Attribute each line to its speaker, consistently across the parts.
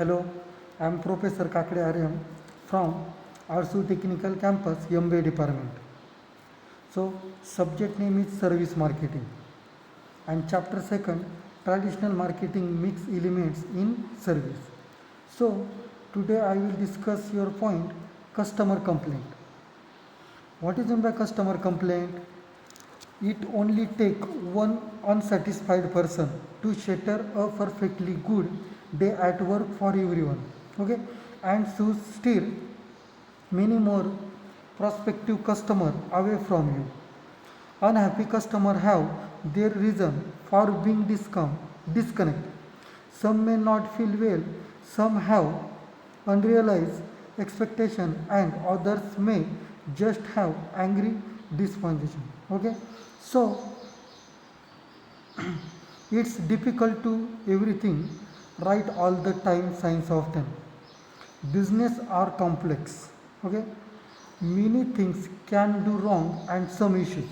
Speaker 1: Hello, I am Professor Kakade Aryam from Arsu Technical Campus, MBA Department. So, subject name is Service Marketing and chapter 2 Traditional Marketing Mix Elements in Service. So, today I will discuss your point customer complaint. What is meant by customer complaint? It only takes one unsatisfied person to shatter a perfectly good day at work for everyone. Okay, and to steer many more prospective customer away from you. Unhappy customer have their reason for being disconnect. Some may not feel well, some have unrealized expectation, and others may just have angry disposition. Okay, so it's difficult to everything right all the time signs of them. Business are complex. Okay, many things can do wrong and some issues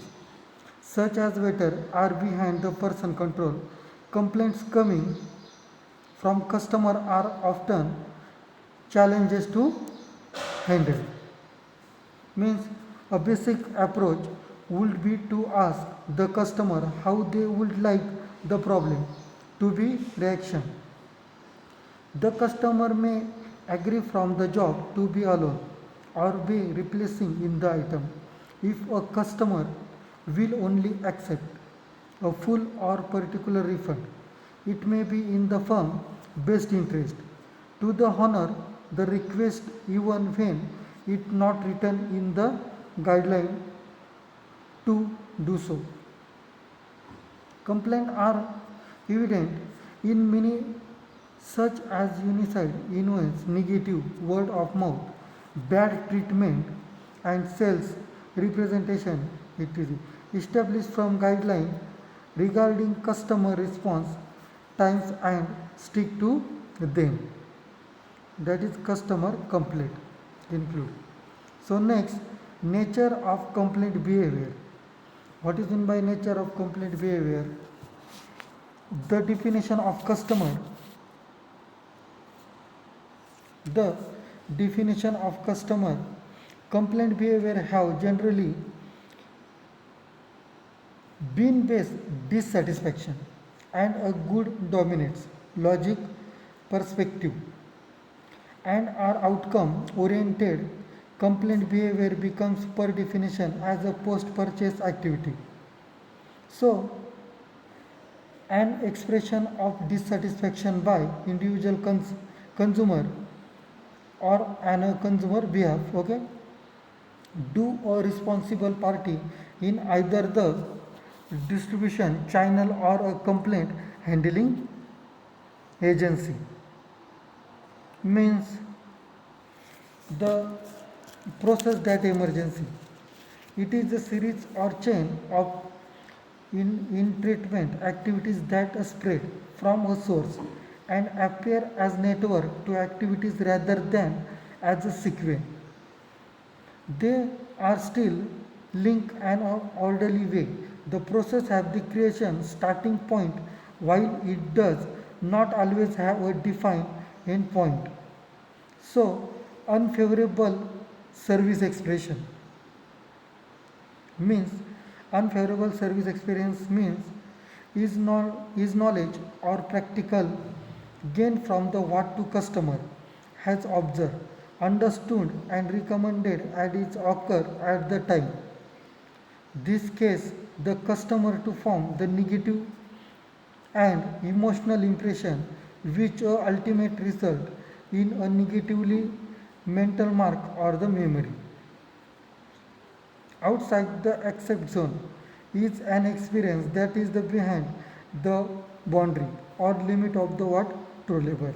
Speaker 1: such as weather are behind the person control. Complaints coming from customer are often challenges to handle. Means a basic approach would be to ask the customer how they would like the problem to be reaction. The customer may agree from the job to be alone or be replacing in the item. If a customer will only accept a full or particular refund, it may be in the firm best interest to the honor the request even when it not written in the guideline to do so. Complaints are evident in many such as unicide, influence, negative word of mouth, bad treatment and sales representation etc. Established from guidelines regarding customer response times and stick to them. That is customer complaint include. So next, nature of complaint behavior. What is meant by nature of complaint behavior? The definition of customer. The definition of customer complaint behavior have generally been based dissatisfaction and a good dominates logic perspective and are outcome oriented. Complaint behavior becomes per definition as a post purchase activity. So an expression of dissatisfaction by individual consumer or an consumer behalf. Okay, do a responsible party in either the distribution channel or a complaint handling agency. Means the process that emergency. It is a series or chain of in treatment activities that spread from a source and appear as network to activities rather than as a sequence. They are still linked in an orderly way. The process has the creation starting point while it does not always have a defined end point. So, unfavorable service expression means unfavorable service experience means is knowledge or practical gain from the what to customer has observed, understood and recommended and it occur at the time. This case the customer to form the negative and emotional impression which ultimate result in a negatively mental mark or the memory. Outside the accept zone is an experience that is the behind the boundary or limit of the what tolerable.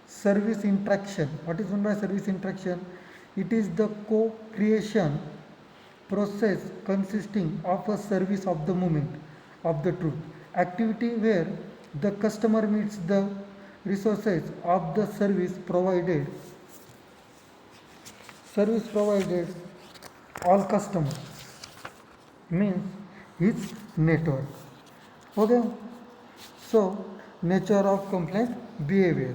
Speaker 1: Service interaction. What is meant by service interaction? It is the co-creation process consisting of a service of the moment of the truth. Activity where the customer meets the resources of the service provided all customers means his network. Okay, so nature of complaint behavior.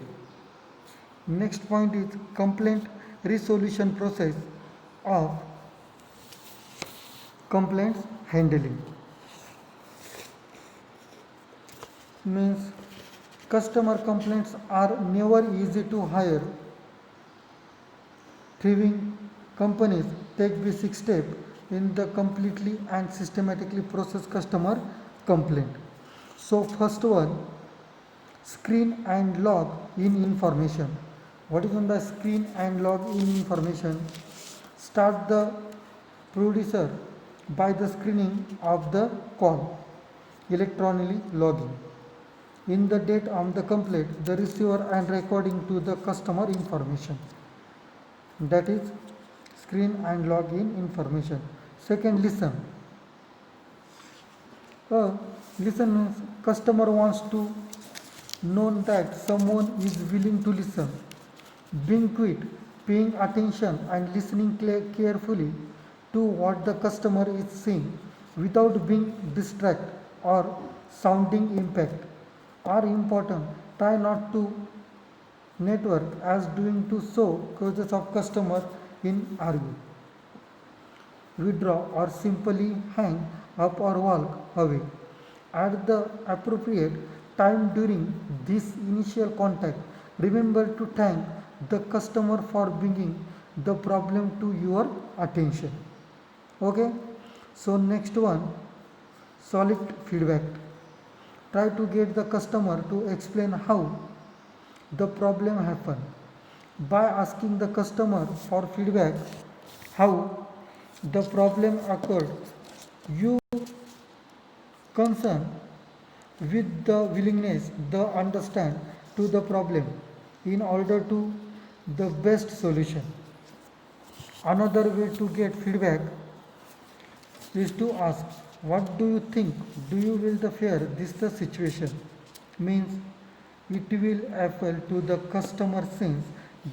Speaker 1: Next point is complaint resolution process of complaints handling. Means customer complaints are never easy to hire. Thriving companies take basic step in the completely and systematically process customer complaint. So first one, screen and log in information. What is on the screen and log in information? Start the producer by the screening of the call, electronically logging in the date of the complaint, the receiver and recording to the customer information. That is screen and log in information. Second, listen. Listen means customer wants to know that someone is willing to listen. Being quiet, paying attention and listening carefully to what the customer is saying without being distracted or sounding impact are important. Try not to network as doing to so causes of customer in argue, withdraw or simply hang up or walk away. At the appropriate time during this initial contact, remember to thank the customer for bringing the problem to your attention. Okay, so next one, solid feedback. Try to get the customer to explain how the problem happened. By asking the customer for feedback how the problem occurred, you concern with the willingness the understand to the problem in order to the best solution. Another way to get feedback is to ask, what do you think? Do you will the fear this the situation? Means it will appeal to the customer sense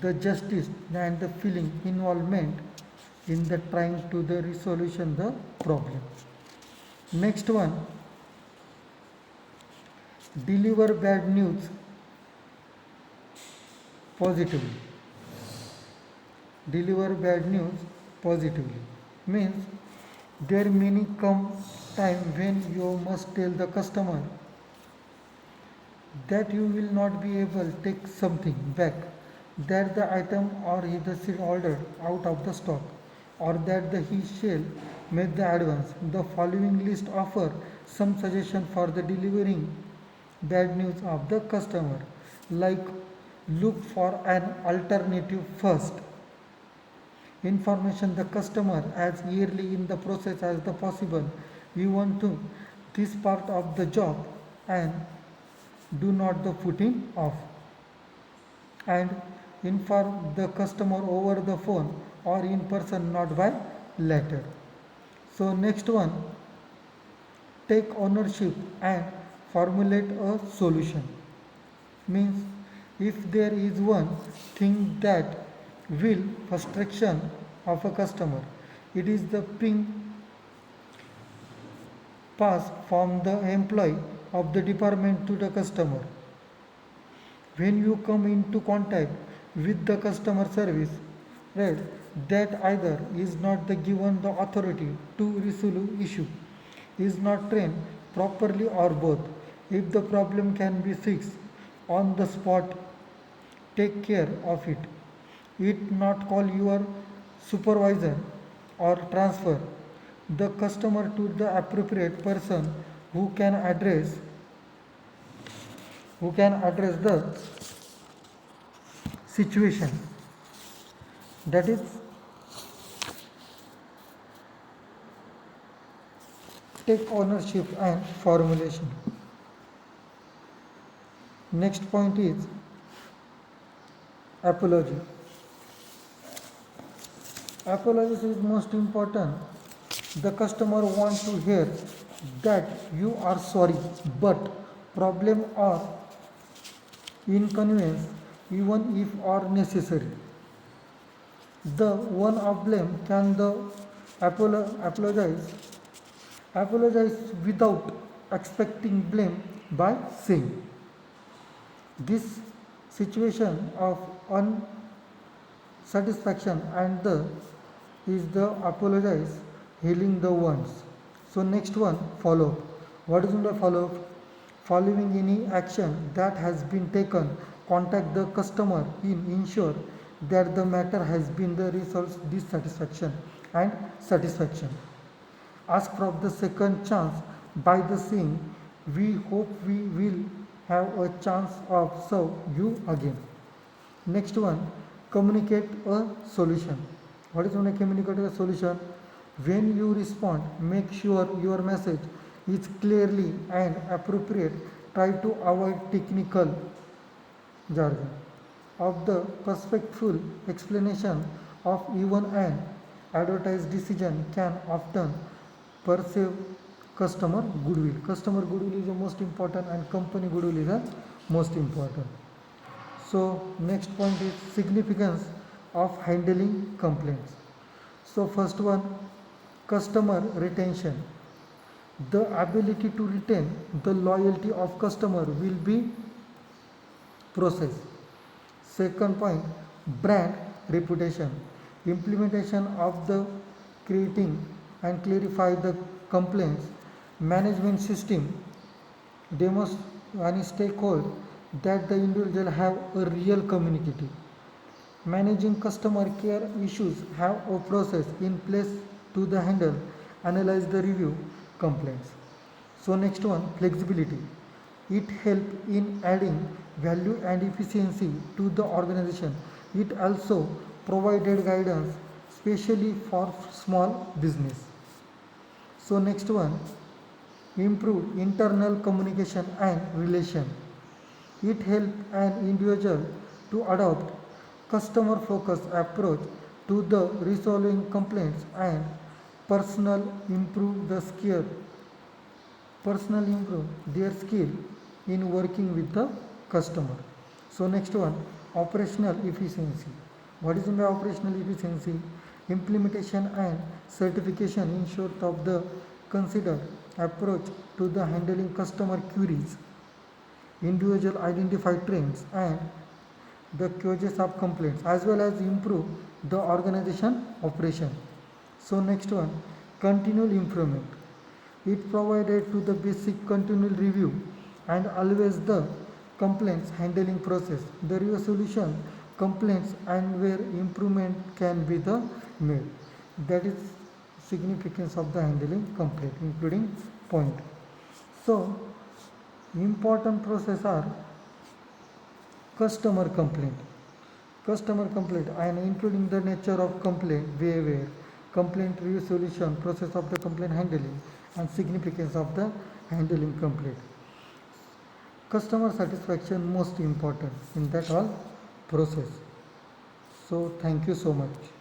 Speaker 1: the justice and the feeling involvement in the trying to the resolution the problem. Next one, deliver bad news positively. Deliver bad news positively means there many come time when you must tell the customer that you will not be able to take something back, that the item or he the ordered out of the stock, or that the he shall make the advance. The following list offer some suggestion for the delivering bad news of the customer, like look for an alternative first. Information the customer as early in the process as the possible. You want to this part of the job and do not the putting off, and inform the customer over the phone or in person, not by letter. So next one, take ownership and formulate a solution. Means if there is one thing that will frustration of a customer, it is the ping pass from the employee of the department to the customer. When you come into contact with the customer service, right, that either is not the given the authority to resolve issue, is not trained properly, or both. If the problem can be fixed on the spot, take care of it. It not call your supervisor or transfer the customer to the appropriate person who can address the situation. That is, take ownership and formulation. Next point is apology. Apology is most important. The customer wants to hear that you are sorry, but problem or inconvenience, even if are necessary. The one of blame can the apologize without expecting blame by saying, this situation of unsatisfaction and the is the apologize healing the wounds. So next one, follow up. What is the follow up? Following any action that has been taken, contact the customer in ensure that the matter has been the resolved dissatisfaction and satisfaction. Ask for the second chance by the saying, we hope we will have a chance of serve you again. Next one, communicate a solution. What is going to communicate a solution? When you respond, make sure your message is clearly and appropriate. Try to avoid technical jargon. Of the perspectful explanation of even an advertised decision can often perceive customer goodwill. Customer goodwill is the most important and company goodwill is the most important. So next point is significance of handling complaints. So first one, customer retention. The ability to retain the loyalty of customer will be process. Second point, brand reputation. Implementation of the creating and clarify the complaints management system demonstrate and stakeholder that the individual have a real community. Managing customer care issues have a process in place to the handle, analyze the review complaints. So next one, flexibility. It help in adding value and efficiency to the organization. It also provided guidance, especially for small business. So next one, improve internal communication and relation. It helps an individual to adopt customer focused approach to the resolving complaints and personal improve the skill personal improve their skill in working with the customer. So next one, operational efficiency. What is the operational efficiency? Implementation and certification ensure of the considered approach to the handling customer queries, individual identify trends and the causes of complaints as well as improve the organization operation. So next one, continual improvement. It provided to the basic continual review and always the complaints handling process. The resolution complaints and where improvement can be the made. That is significance of the handling complaint including point. So important process are customer complaint and including the nature of complaint, behavior, complaint resolution, process of the complaint handling and significance of the handling complaint. Customer satisfaction most important in that all process. So thank you so much.